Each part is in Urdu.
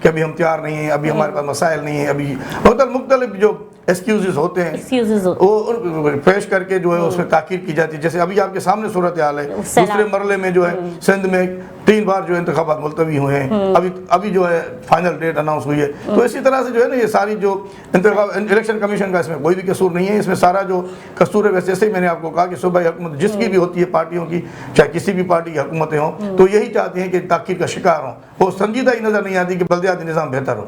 کہ ابھی ہم تیار نہیں ہیں، ابھی ہمارے پاس مسائل نہیں ہیں، ابھی مختلف جو ایکسکیوزز ہوتے ہیں وہ پیش کر کے جو ہے اس میں تاخیر کی جاتی ہے. جیسے ابھی آپ کے سامنے صورتحال ہے، دوسرے مرحلے میں جو ہے سندھ میں 3 بار جو انتخابات ملتوی ہوئے ہیں، ابھی جو ہے فائنل ڈیٹ اناؤنس ہوئی ہے. تو اسی طرح سے جو ہے نا یہ ساری جو الیکشن کمیشن کا اس میں کوئی بھی قصور نہیں ہے، اس میں سارا جو قصور ہے ویسے ہی میں نے آپ کو کہا کہ صوبائی حکومت جس کی بھی ہوتی ہے پارٹیوں کی، چاہے کسی بھی پارٹی کی حکومتیں ہوں، تو یہی چاہتی ہیں کہ تاخیر کا شکار ہوں، وہ سنجیدہ ہی نظر نہیں آتی کہ بلدیاتی نظام بہتر ہو.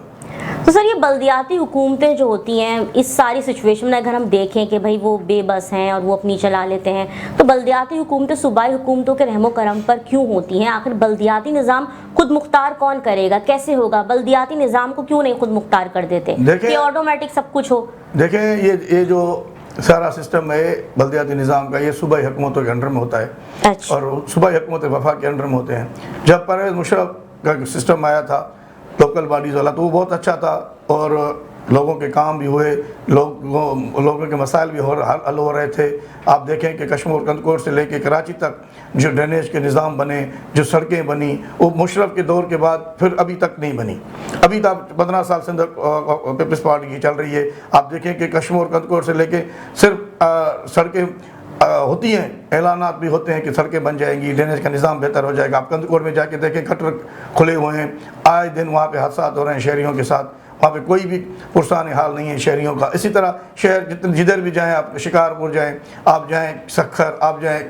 تو سر یہ بلدیاتی حکومتیں جو ہوتی ہیں اس ساری سچویشن میں اگر ہم دیکھیں کہ بھائی وہ بے بس ہیں اور وہ اپنی چلا لیتے ہیں، تو بلدیاتی حکومتیں صوبائی حکومتوں کے رحم و کرم پر کیوں ہوتی ہیں؟ آخر بلدیاتی نظام خود مختار کون کرے گا؟ کیسے ہوگا؟ بلدیاتی نظام کو کیوں نہیں خود مختار کر دیتے کہ آٹومیٹک سب کچھ ہو؟ دیکھیں یہ جو سارا سسٹم ہے بلدیاتی نظام کا، یہ صوبائی حکومتوں کے انڈر میں ہوتا ہے اور صوبائی حکومت وفاق کے انڈر میں ہوتے ہیں. جب پرویز مشرف کا سسٹم آیا تھا لوکل باڈیز والا، تو وہ بہت اچھا تھا اور لوگوں کے کام بھی ہوئے، لوگوں کے مسائل بھی حل ہو رہے تھے. آپ دیکھیں کہ کشمیر کندکوٹ سے لے کے کراچی تک جو ڈرینیج کے نظام بنے، جو سڑکیں بنی، وہ مشرف کے دور کے بعد پھر ابھی تک نہیں بنی. ابھی تک 15 سال سندھ پیپلز پارٹی کی چل رہی ہے. آپ دیکھیں کہ کشمیر کندکوٹ سے لے کے صرف سڑکیں ہوتی ہیں، اعلانات بھی ہوتے ہیں کہ سڑکیں بن جائیں گی، ڈرینیج کا نظام بہتر ہو جائے گا. آپ کندکوٹ میں جا کے دیکھیں گٹر کھلے ہوئے ہیں، آئے دن وہاں پہ حادثات ہو رہے ہیں شہریوں کے ساتھ، وہاں پہ کوئی بھی پرسان حال نہیں ہے شہریوں کا. اسی طرح شہر جدھر بھی جائیں، آپ شکارپور جائیں، آپ جائیں سکھر، آپ جائیں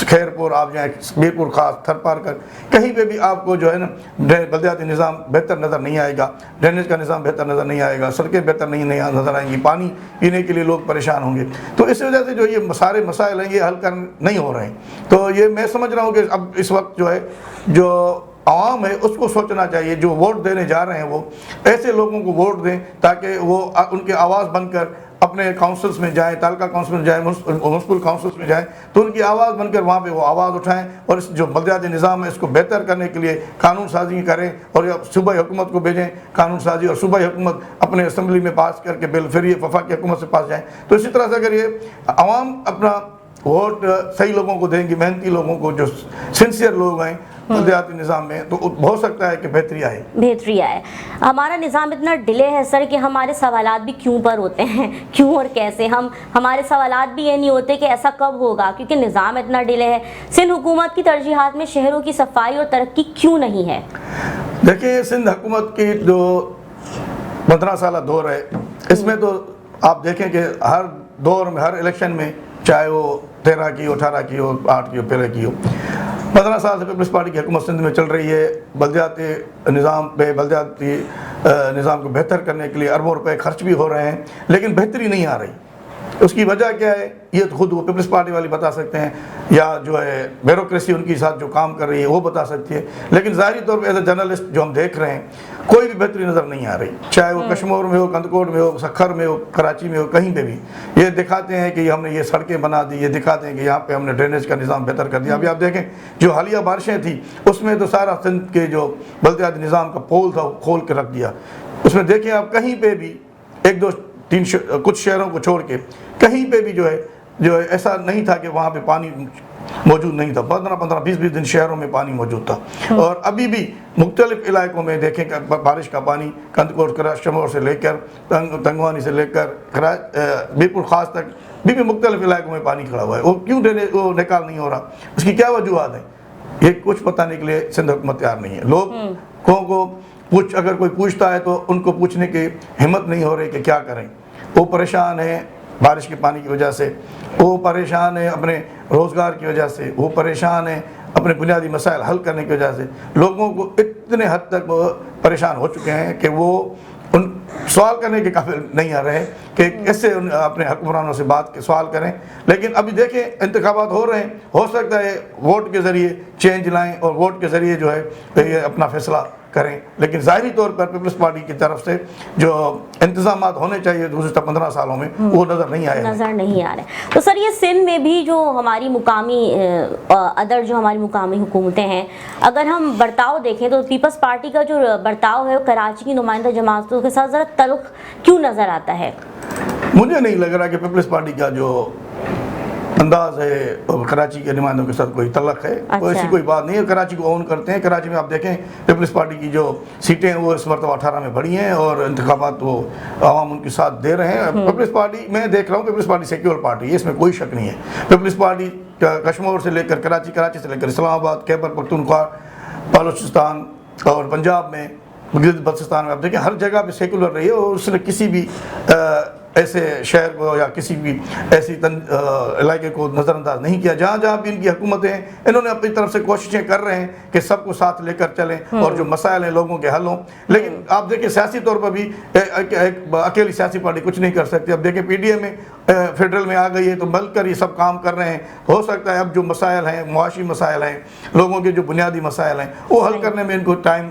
خیرپور، آپ جائیں بیرپور خاص، تھر پارکر، کہیں پہ بھی آپ کو جو ہے نا بلدیاتی نظام بہتر نظر نہیں آئے گا، ڈرینیج کا نظام بہتر نظر نہیں آئے گا، سڑکیں بہتر نہیں نظر آئیں گی، پانی پینے کے لیے لوگ پریشان ہوں گے. تو اس وجہ سے جو یہ سارے مسائل ہیں یہ حل نہیں ہو رہے ہیں. تو یہ میں سمجھ رہا ہوں کہ اب اس وقت جو ہے جو عوام ہے اس کو سوچنا چاہیے، جو ووٹ دینے جا رہے ہیں وہ ایسے لوگوں کو ووٹ دیں تاکہ وہ ان کے آواز بن کر اپنے کاؤنسلز میں جائیں، تعلقہ کاؤنسل میں جائیں، میونسپل کاؤنسلز میں جائیں، تو ان کی آواز بن کر وہاں پہ وہ آواز اٹھائیں اور اس جو بلدیاتی نظام ہے اس کو بہتر کرنے کے لیے قانون سازی کریں اور صوبائی حکومت کو بھیجیں قانون سازی، اور صوبائی حکومت اپنے اسمبلی میں پاس کر کے بل پھر یہ وفاقی حکومت سے پاس جائیں. تو اسی طرح سے اگر یہ عوام اپنا ووٹ صحیح لوگوں کو دیں گی، محنتی لوگوں کو جو سنسیئر لوگ ہیں بلدیاتی نظام میں، تو ہو سکتا ہے کہ بہتری آئے. ہمارا نظام اتنا ڈیلے ہے سر کہ ہمارے سوالات بھی کیوں پر ہوتے ہیں، کیوں اور کیسے. ہمارے سوالات بھی یہ نہیں ہوتے کہ ایسا کب ہوگا، کیونکہ نظام اتنا ڈیلے ہے. سندھ حکومت کی ترجیحات میں شہروں کی صفائی اور ترقی کیوں نہیں ہے؟ دیکھیں سندھ حکومت کی جو 15 سالہ دور ہے، اس میں تو آپ دیکھیں کہ ہر دور میں، ہر الیکشن میں، چاہے وہ 13 کی ہو، 18 کی ہو، 8 کی ہو، 13 کی ہو، 15 سال سے پیپلز پارٹی کی حکومت سندھ میں چل رہی ہے. بلدیاتی نظام کو بہتر کرنے کے لیے اربوں روپے خرچ بھی ہو رہے ہیں، لیکن بہتری نہیں آ رہی. اس کی وجہ کیا ہے یہ خود وہ پیپلز پارٹی والی بتا سکتے ہیں، یا جو ہے بیوروکریسی ان کے ساتھ جو کام کر رہی ہے وہ بتا سکتی ہے. لیکن ظاہری طور پہ ایز اے جرنلسٹ جو ہم دیکھ رہے ہیں کوئی بھی بہتری نظر نہیں آ رہی، چاہے وہ کشمیر میں ہو، کندکوٹ میں ہو، سکھر میں ہو، کراچی میں ہو، کہیں پہ بھی. یہ دکھاتے ہیں کہ ہم نے یہ سڑکیں بنا دی، یہ دکھاتے ہیں کہ یہاں پہ ہم نے ڈرینیج کا نظام بہتر کر دیا. ابھی آپ دیکھیں جو حالیہ بارشیں تھیں اس میں تو سارا سندھ کے جو بلدیاتی نظام کا پول تھا وہ کھول کے رکھ دیا. اس میں دیکھیں آپ کہیں پہ بھی 1 2 3 کچھ شہروں کو چھوڑ کے کہیں پہ بھی جو ہے ایسا نہیں تھا کہ وہاں پہ پانی موجود نہیں تھا. 15 20 دن شہروں میں پانی موجود تھا. اور ابھی بھی مختلف علاقوں میں دیکھیں کہ بارش کا پانی کندکوٹ کشمیر سے لے کر تنگوانی سے لے کر بیرپور خاص تک بھی مختلف علاقوں میں پانی کھڑا ہوا ہے. وہ کیوں وہ نکال نہیں ہو رہا؟ اس کی کیا وجوہات ہیں؟ یہ کچھ بتانے کے لیے سندھ حکومت تیار نہیں ہے. لوگوں کو اگر کوئی پوچھتا ہے تو ان کو پوچھنے کی ہمت نہیں ہو رہی کہ کیا کریں. وہ پریشان ہیں بارش کے پانی کی وجہ سے، وہ پریشان ہیں اپنے روزگار کی وجہ سے، وہ پریشان ہیں اپنے بنیادی مسائل حل کرنے کی وجہ سے. لوگوں کو اتنے حد تک وہ پریشان ہو چکے ہیں کہ وہ ان سوال کرنے کے قابل نہیں آ رہے کہ کیسے اپنے حکمرانوں سے سوال کریں. لیکن ابھی دیکھیں انتخابات ہو رہے ہیں، ہو سکتا ہے ووٹ کے ذریعے چینج لائیں اور ووٹ کے ذریعے جو ہے یہ اپنا فیصلہ کریں. لیکن ظاہری طور پر پیپلز پارٹی کی طرف سے جو انتظامات ہونے چاہیے گزشتہ 15 سالوں میں وہ نظر نہیں آ رہے. تو سر یہ سندھ میں بھی جو ہماری مقامی جو ہماری مقامی حکومتیں ہیں، اگر ہم برتاؤ دیکھیں تو پیپلز پارٹی کا جو برتاؤ ہے وہ کراچی کی نمائندہ جماعتوں کے ساتھ ذرا تلخ کیوں نظر آتا ہے؟ مجھے نہیں لگ رہا کہ پیپلز پارٹی کا جو انداز ہے کراچی کے نمائندوں کے ساتھ کوئی تعلق ہے، ایسی کوئی بات نہیں ہے. کراچی کو اون کرتے ہیں. کراچی میں آپ دیکھیں پیپلز پارٹی کی جو سیٹیں وہ اس مرتبہ 18 میں بڑھی ہیں اور انتخابات وہ عوام ان کے ساتھ دے رہے ہیں. پیپلز پارٹی میں دیکھ رہا ہوں، پیپلز پارٹی سیکولر پارٹی ہے، اس میں کوئی شک نہیں ہے. پیپلز پارٹی کشمیر سے لے کر کراچی سے لے کر اسلام آباد، خیبر پختونخوا، بلوچستان اور پنجاب میں، بلوچستان میں آپ دیکھیں ہر جگہ پہ سیکولر رہی ہے اور اس نے کسی بھی ایسے شہر کو یا کسی بھی ایسی علاقے کو نظر انداز نہیں کیا. جہاں جہاں بھی ان کی حکومتیں ہیں انہوں نے اپنی طرف سے کوششیں کر رہے ہیں کہ سب کو ساتھ لے کر چلیں اور جو مسائل ہیں لوگوں کے حل ہوں. لیکن آپ دیکھیں سیاسی طور پر بھی ایک اکیلی سیاسی پارٹی کچھ نہیں کر سکتی. اب دیکھیں پی ڈی اے میں فیڈرل میں آ گئی ہے تو مل کر یہ سب کام کر رہے ہیں. ہو سکتا ہے اب جو مسائل ہیں، معاشی مسائل ہیں، لوگوں کے جو بنیادی مسائل ہیں وہ حل کرنے میں ان کو ٹائم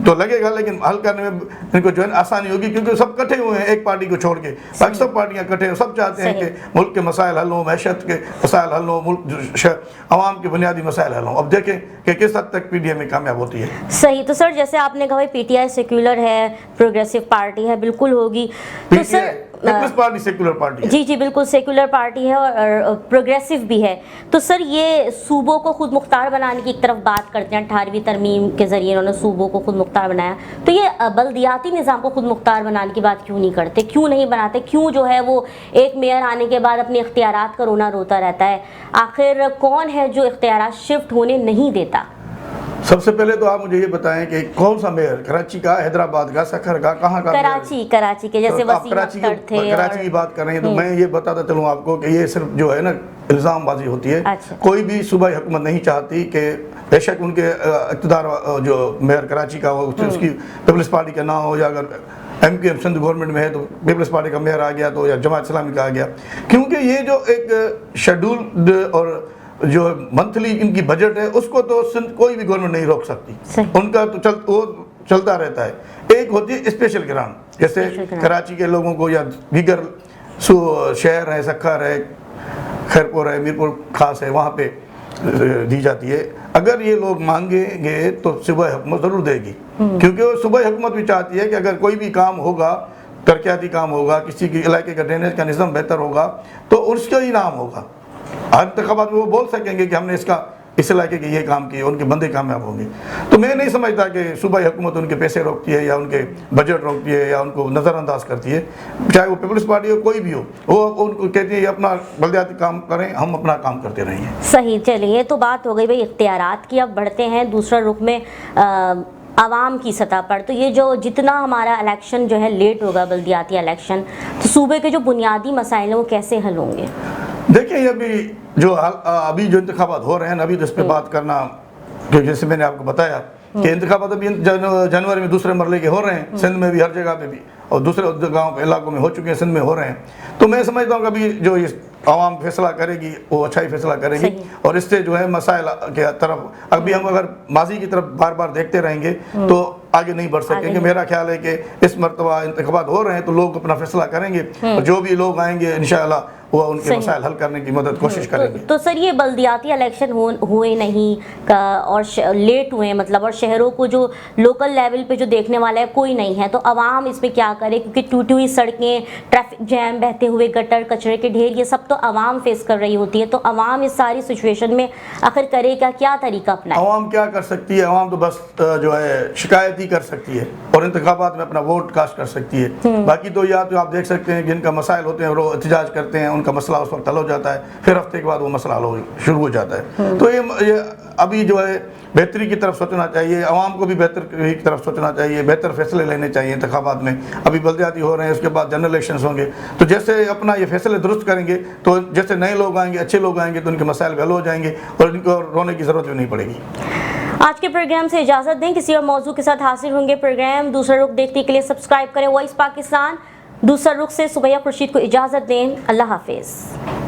تو لگے گا، لیکن حل کرنے میں ان کو جو ہے آسانی ہوگی کیونکہ سب کٹھے ہوئے ہیں ایک پارٹی کو چھوڑ کے. باقی سب پارٹیاں کٹھے ہیں، سب چاہتے ہیں کہ ملک کے مسائل حل ہوں، معیشت کے مسائل حل ہوں، ملک عوام کے بنیادی مسائل حل ہوں. اب دیکھیں کہ کس حد تک پی ڈی اے میں کامیاب ہوتی ہے. صحیح. تو سر جیسے آپ نے کہا پی ٹی آئی سیکولر ہے، پروگریسو پارٹی ہے، بالکل ہوگی. تو سر پیپلز پارٹی سیکولر پارٹی ہے. جی بالکل سیکولر پارٹی ہے اور پروگریسو بھی ہے. تو سر یہ صوبوں کو خود مختار بنانے کی ایک طرف بات کرتے ہیں، 18ویں ترمیم کے ذریعے انہوں نے صوبوں کو خود مختار بنایا. تو یہ بلدیاتی نظام کو خود مختار بنانے کی بات کیوں نہیں کرتے، کیوں نہیں بناتے؟ کیوں جو ہے وہ ایک میئر آنے کے بعد اپنے اختیارات کا رونا روتا رہتا ہے؟ آخر کون ہے جو اختیارات شفٹ ہونے نہیں دیتا؟ سب سے پہلے تو آپ مجھے یہ بتائیں کہ کون سا میئر، کراچی کا، حیدرآباد کا، سکھر کا، کہاں کا؟ کراچی کے، جیسے وسیم اختر تھے. کراچی کی بات کر رہے ہیں تو میں یہ بتاتا چلوں آپ کو کہ یہ صرف جو ہے نا الزام بازی ہوتی ہے. کوئی بھی صوبائی حکومت نہیں چاہتی کہ بے شک ان کے اقتدار جو میئر کراچی کا ہو اس کی پیپلز پارٹی کا نہ ہو، یا اگر ایم پی سندھ گورنمنٹ میں ہے تو پیپلز پارٹی کا میئر آ گیا تو یا جماعت اسلامی کا آ گیا. کیونکہ یہ جو ایک شیڈول اور جو منتھلی ان کی بجٹ ہے اس کو تو سندھ کوئی بھی گورنمنٹ نہیں روک سکتی. ان کا تو وہ چلتا رہتا ہے. ایک ہوتی ہے اسپیشل گرانٹ، جیسے کراچی کے لوگوں کو یا دیگر شہر ہے، سکھر ہے، خیرپور ہے، میرپور خاص ہے، وہاں پہ دی جاتی ہے. اگر یہ لوگ مانگیں گے تو صوبائی حکومت ضرور دے گی، کیونکہ وہ صوبائی حکومت بھی چاہتی ہے کہ اگر کوئی بھی کام ہوگا، ترقیاتی کام ہوگا، کسی کے علاقے کا ڈرینیج کا نظام بہتر ہوگا تو اس کا ہی نام ہوگا. ہر انتخابات میں وہ بول سکیں گے کہ ہم نے اس علاقے کے یہ کام کیے، ان کے بندے کامیاب ہوں گے. تو میں نہیں سمجھتا کہ صوبائی حکومت ان کے پیسے روکتی ہے یا ان کے بجٹ روکتی ہے یا ان کو نظر انداز کرتی ہے. چاہے وہ پیپلز پارٹی ہو، کوئی بھی ہو، وہ ان کو کہتی ہے یہ اپنا بلدیاتی کام کریں، ہم اپنا کام کرتے رہیں گے. صحیح. چلیے یہ تو بات ہو گئی بھائی اختیارات کی. اب بڑھتے ہیں دوسرا رخ میں عوام کی سطح پر. تو یہ جو جتنا ہمارا الیکشن جو ہے لیٹ ہوگا، بلدیاتی الیکشن، تو صوبے کے جو بنیادی مسائل ہیں وہ کیسے حل ہوں گے؟ دیکھیں ابھی جو انتخابات ہو رہے ہیں ابھی تو اس پہ بات کرنا، جیسے میں نے آپ کو بتایا کہ انتخابات ابھی جنوری میں دوسرے مرحلے کے ہو رہے ہیں. سندھ میں بھی ہر جگہ پہ بھی اور دوسرے گاؤں علاقوں میں ہو چکے ہیں، سندھ میں ہو رہے ہیں. تو میں سمجھتا ہوں کہ ابھی جو عوام فیصلہ کرے گی وہ اچھا ہی فیصلہ کرے گی اور اس سے جو ہے مسائل کے طرف ابھی ہم اگر ماضی کی طرف بار بار دیکھتے رہیں گے تو آگے نہیں بڑھ سکیں گے. میرا خیال ہے کہ اس مرتبہ انتخابات ہو رہے ہیں تو لوگ اپنا فیصلہ کریں گے اور جو بھی لوگ آئیں گے انشاءاللہ وہ ان کے مسائل حل کرنے کی کوشش کریں گے. تو سر یہ بلدیاتی الیکشن ہوئے نہیں اور لیٹ ہوئے، مطلب، اور شہروں کو جو لوکل لیول پہ جو دیکھنے والا ہے کوئی نہیں ہے، تو عوام اس میں کیا کرے؟ کیونکہ ٹوٹی ہوئی سڑکیں، ٹریفک جیم، بہتے ہوئے گٹر، کچرے کے ڈھیر، یہ سب تو عوام فیس کر رہی ہوتی ہے. تو عوام اس ساری سچویشن میں آخر کرے کیا طریقہ اپنائے؟ عوام کیا کر سکتی ہے؟ عوام تو بس جو ہے شکایت ہی کر سکتی ہے اور انتخابات میں اپنا ووٹ کاسٹ کر سکتی ہے. باقی تو یا تو آپ دیکھ سکتے ہیں جن کا مسائل ہوتے ہیں وہ احتجاج کرتے ہیں، ان کا مسئلہ اس وقت حل ہو جاتا ہے، پھر ہفتے کے بعد وہ مسئلہ حل شروع ہو جاتا ہے. تو یہ ابھی جو ہے بہتری کی طرف سوچنا چاہیے، عوام کو بھی بہتر کی طرف سوچنا چاہیے، بہتر فیصلے لینے چاہیے انتخابات میں. ابھی بلدیاتی ہو رہے ہیں، اس کے بعد جنرل الیکشنز ہوں گے، تو جیسے اپنا یہ فیصلے درست کریں گے تو جیسے نئے لوگ آئیں گے، اچھے لوگ آئیں گے تو ان کے مسائل بھی حل ہو جائیں گے اور ان کو رونے کی ضرورت بھی نہیں پڑے گی. آج کے پروگرام سے اجازت دیں، کسی اور موضوع کے ساتھ حاصل ہوں گے پروگرام دوسرا رخ دیکھنے کے لیے سبسکرائب کریں وائس پاکستان. دوسرا رخ سے سمیہ خورشید کو اجازت دیں. اللہ حافظ.